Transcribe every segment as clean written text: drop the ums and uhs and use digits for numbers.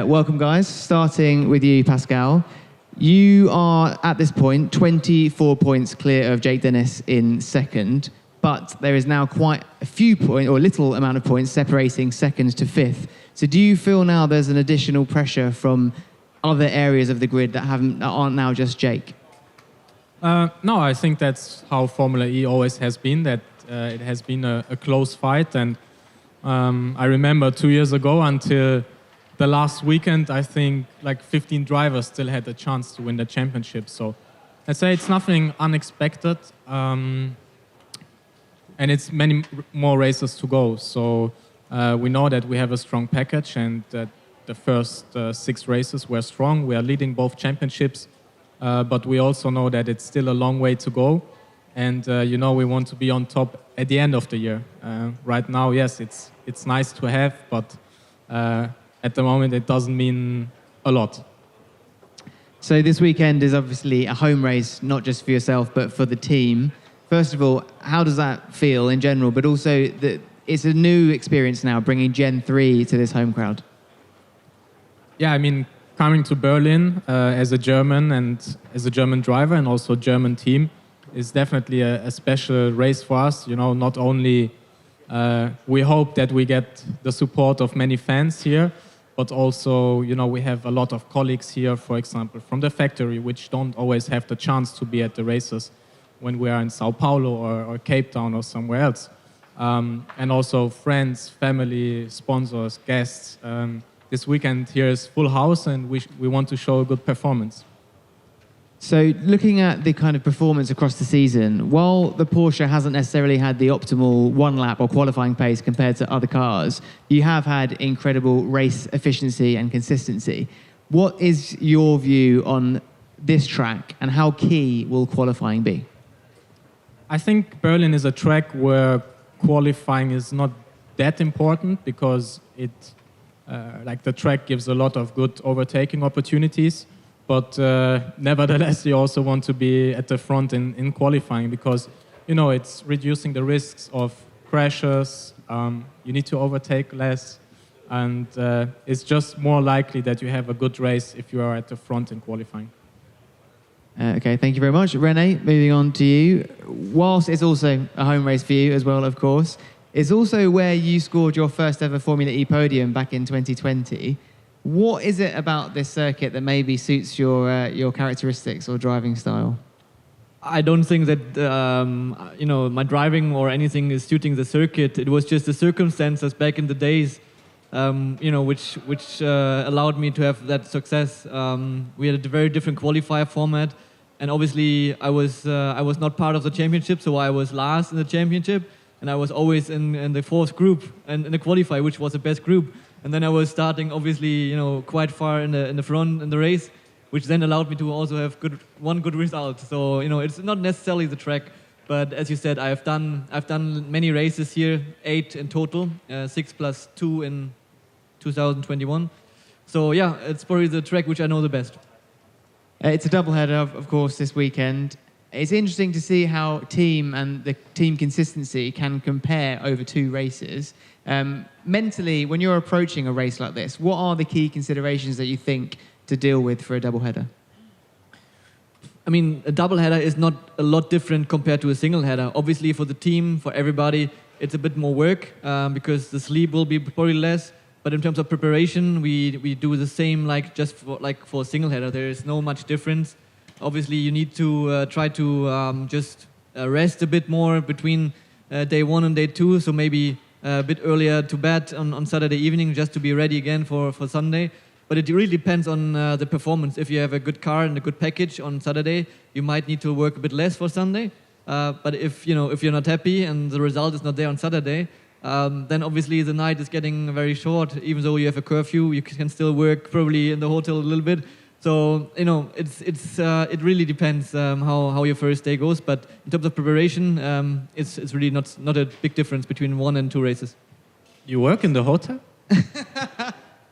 Welcome, guys. Starting with you, Pascal. You are, at this point, 24 points clear of Jake Dennis in second, but there is now quite a few points, or a little amount of points, separating second to fifth. So do you feel now there's an additional pressure from other areas of the grid that aren't now just Jake? No, I think that's how Formula E always has been, that it has been a close fight. And I remember 2 years ago, until the last weekend, I think like 15 drivers still had a chance to win the championship. So I'd say it's nothing unexpected. And it's many more races to go. So we know that we have a strong package, and that the first 6 races were strong. We are leading both championships. But we also know that it's still a long way to go. And, we want to be on top at the end of the year. Right now, yes, it's nice to have, but at the moment, it doesn't mean a lot. So this weekend is obviously a home race, not just for yourself, but for the team. First of all, how does that feel in general? But also, it's a new experience now, bringing Gen 3 to this home crowd. Yeah, I mean, coming to Berlin as a German and as a German driver and also German team is definitely a special race for us. Not only we hope that we get the support of many fans here, but also, we have a lot of colleagues here, for example, from the factory, which don't always have the chance to be at the races when we are in Sao Paulo or Cape Town or somewhere else. And also friends, family, sponsors, guests. This weekend here is full house, and we want to show a good performance. So looking at the kind of performance across the season, while the Porsche hasn't necessarily had the optimal one lap or qualifying pace compared to other cars, you have had incredible race efficiency and consistency. What is your view on this track, and how key will qualifying be? I think Berlin is a track where qualifying is not that important, because the track gives a lot of good overtaking opportunities. But nevertheless, you also want to be at the front in qualifying, because, it's reducing the risks of crashes. You need to overtake less. And it's just more likely that you have a good race if you are at the front in qualifying. Okay, thank you very much. Rene, moving on to you. Whilst it's also a home race for you as well, of course, it's also where you scored your first ever Formula E podium back in 2020. What is it about this circuit that maybe suits your characteristics or driving style? I don't think that my driving or anything is suiting the circuit. It was just the circumstances back in the days, which allowed me to have that success. We had a very different qualifier format, and obviously I was not part of the championship, so I was last in the championship, and I was always in the fourth group and in the qualifier, which was the best group. And then I was starting, obviously, quite far in the front in the race, which then allowed me to also have one good result. So, it's not necessarily the track, but as you said, I've done many races here, 8 in total, 6 plus 2 in 2021. So yeah, it's probably the track which I know the best. It's a doubleheader, of course, this weekend. It's interesting to see how team and the team consistency can compare over 2 races. Mentally, when you're approaching a race like this, what are the key considerations that you think to deal with for a doubleheader? I mean, a doubleheader is not a lot different compared to a single header. Obviously, for the team, for everybody, it's a bit more work because the sleep will be probably less. But in terms of preparation, we do the same like for a single header. There is no much difference. Obviously, you need to try to just rest a bit more between day 1 and day 2. So maybe a bit earlier to bed on Saturday evening just to be ready again for Sunday. But it really depends on the performance. If you have a good car and a good package on Saturday, you might need to work a bit less for Sunday. But if you're not happy and the result is not there on Saturday, then obviously the night is getting very short. Even though you have a curfew, you can still work probably in the hotel a little bit. So it really depends how your first day goes. But in terms of preparation, it's really not a big difference between 1 and 2 races. You work in the hotel?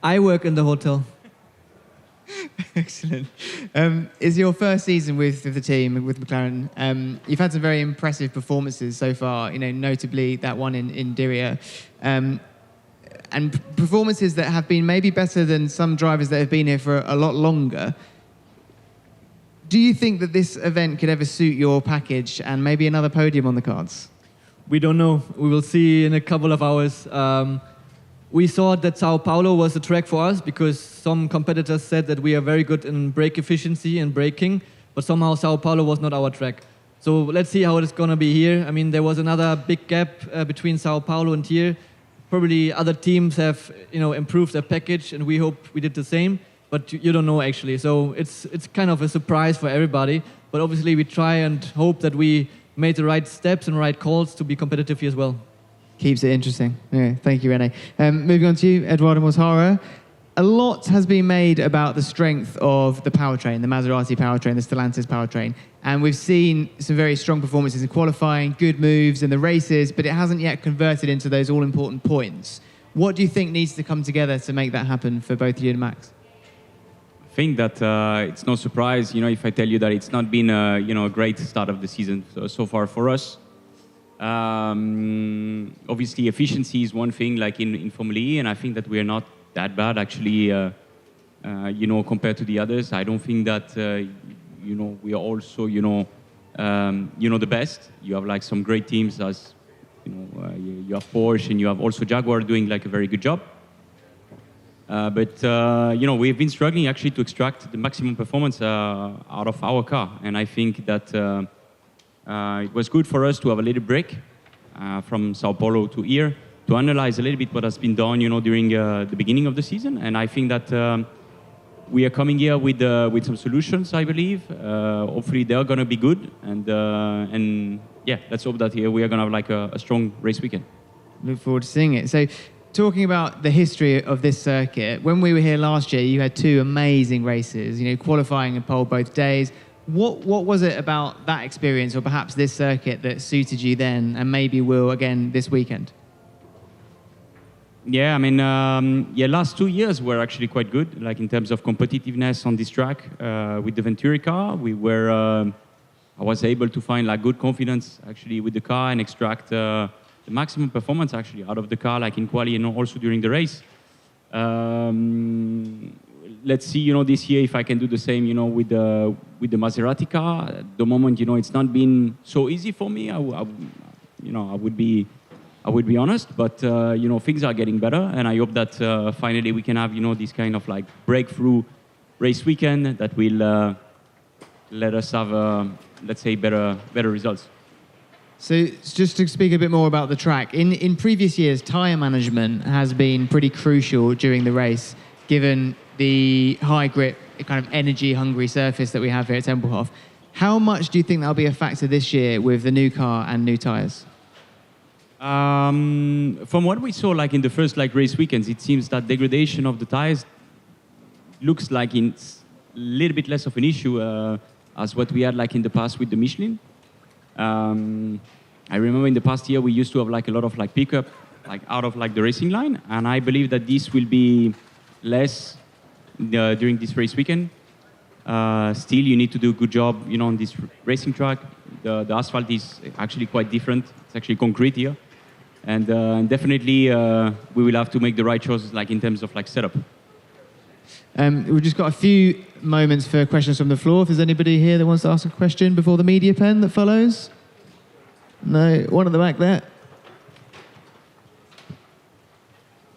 I work in the hotel. Excellent. It's your first season with the team, with McLaren. You've had some very impressive performances so far, notably that one in Diriyah. and performances that have been maybe better than some drivers that have been here for a lot longer. Do you think that this event could ever suit your package and maybe another podium on the cards? We don't know. We will see in a couple of hours. We thought that Sao Paulo was the track for us because some competitors said that we are very good in brake efficiency and braking, but somehow Sao Paulo was not our track. So let's see how it's going to be here. I mean, there was another big gap between Sao Paulo and here. Probably other teams have, improved their package, and we hope we did the same. But you don't know actually. So it's kind of a surprise for everybody. But obviously, we try and hope that we made the right steps and right calls to be competitive here as well. Keeps it interesting. Yeah, thank you, Rene. Moving on to you, Edoardo Mortara. A lot has been made about the strength of the powertrain, the Maserati powertrain, the Stellantis powertrain. And we've seen some very strong performances in qualifying, good moves in the races, but it hasn't yet converted into those all-important points. What do you think needs to come together to make that happen for both you and Max? I think that it's no surprise, if I tell you that it's not been a great start of the season so far for us. Obviously, efficiency is one thing, like in Formula E, and I think that we are not that bad actually, compared to the others. I don't think that we are also the best. You have like some great teams as you have Porsche and you have also Jaguar doing like a very good job. But we've been struggling actually to extract the maximum performance out of our car, and I think that it was good for us to have a little break from Sao Paulo to here to analyze a little bit what has been done, during the beginning of the season. And I think that we are coming here with some solutions, I believe. Hopefully they are going to be good, and yeah, let's hope that here we are going to have like a strong race weekend. Look forward to seeing it. So, talking about the history of this circuit, when we were here last year, you had two amazing races, qualifying and pole both days. What was it about that experience, or perhaps this circuit, that suited you then and maybe will again this weekend? Yeah, I mean, last 2 years were actually quite good, like in terms of competitiveness on this track. With the Venturi car, I was able to find like good confidence actually with the car and extract the maximum performance actually out of the car, like in quali and also during the race. Let's see, this year if I can do the same, with the Maserati car. At the moment, it's not been so easy for me. I would be honest, but things are getting better, and I hope that finally we can have this kind of like breakthrough race weekend that will let us have let's say better results. So just to speak a bit more about the track, in previous years, tyre management has been pretty crucial during the race, given the high grip, kind of energy-hungry surface that we have here at Tempelhof. How much do you think that'll be a factor this year with the new car and new tyres? From what we saw, like in the first race weekends, it seems that degradation of the tyres looks like it's a little bit less of an issue as what we had like in the past with the Michelin. I remember in the past year we used to have like a lot of like pickup like out of like the racing line, and I believe that this will be less during this race weekend. Still, you need to do a good job, on this racing track. The asphalt is actually quite different. It's actually concrete here, and definitely we will have to make the right choices, like in terms of like setup. We've just got a few moments for questions from the floor. If there's anybody here that wants to ask a question before the media pen that follows. No, one at the back there.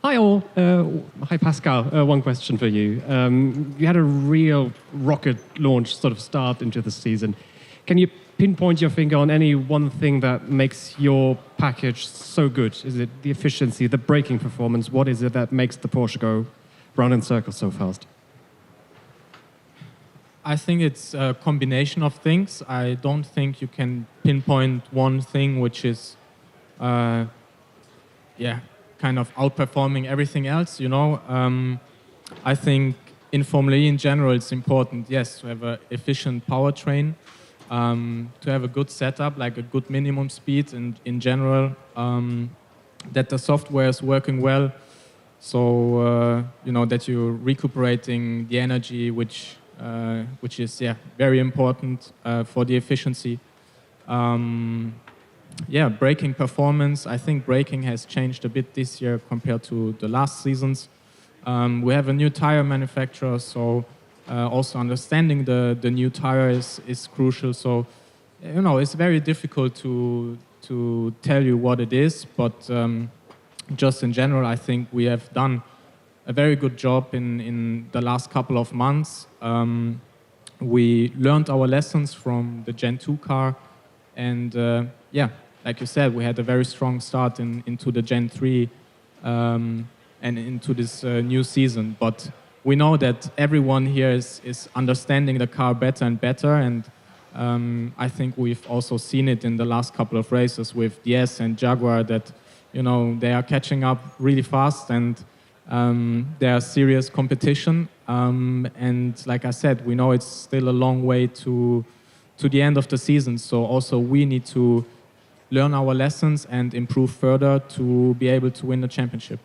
Hi all. Hi Pascal. One question for you. You had a real rocket launch sort of start into the season. Can you pinpoint your finger on any one thing that makes your package so good? Is it the efficiency, the braking performance? What is it that makes the Porsche go round in circles so fast? I think it's a combination of things. I don't think you can pinpoint one thing which is, kind of outperforming everything else. I think in Formula E in general, it's important, yes, to have an efficient powertrain, to have a good setup, like a good minimum speed, and in general, that the software is working well. So, that you're recuperating the energy, which is very important for the efficiency. yeah, braking performance. I think braking has changed a bit this year compared to the last seasons. We have a new tire manufacturer, so also understanding the new tire is crucial. So, you know, it's very difficult to tell you what it is, but just in general, I think we have done a very good job in the last couple of months. We learned our lessons from the Gen 2 car, and yeah, like you said, we had a very strong start into the Gen 3 and into this new season. But we know that everyone here is understanding the car better and better, and I think we've also seen it in the last couple of races with DS and Jaguar that, you know, they are catching up really fast, and they are serious competition. And like I said, we know it's still a long way to the end of the season. So also we need to learn our lessons and improve further to be able to win the championship.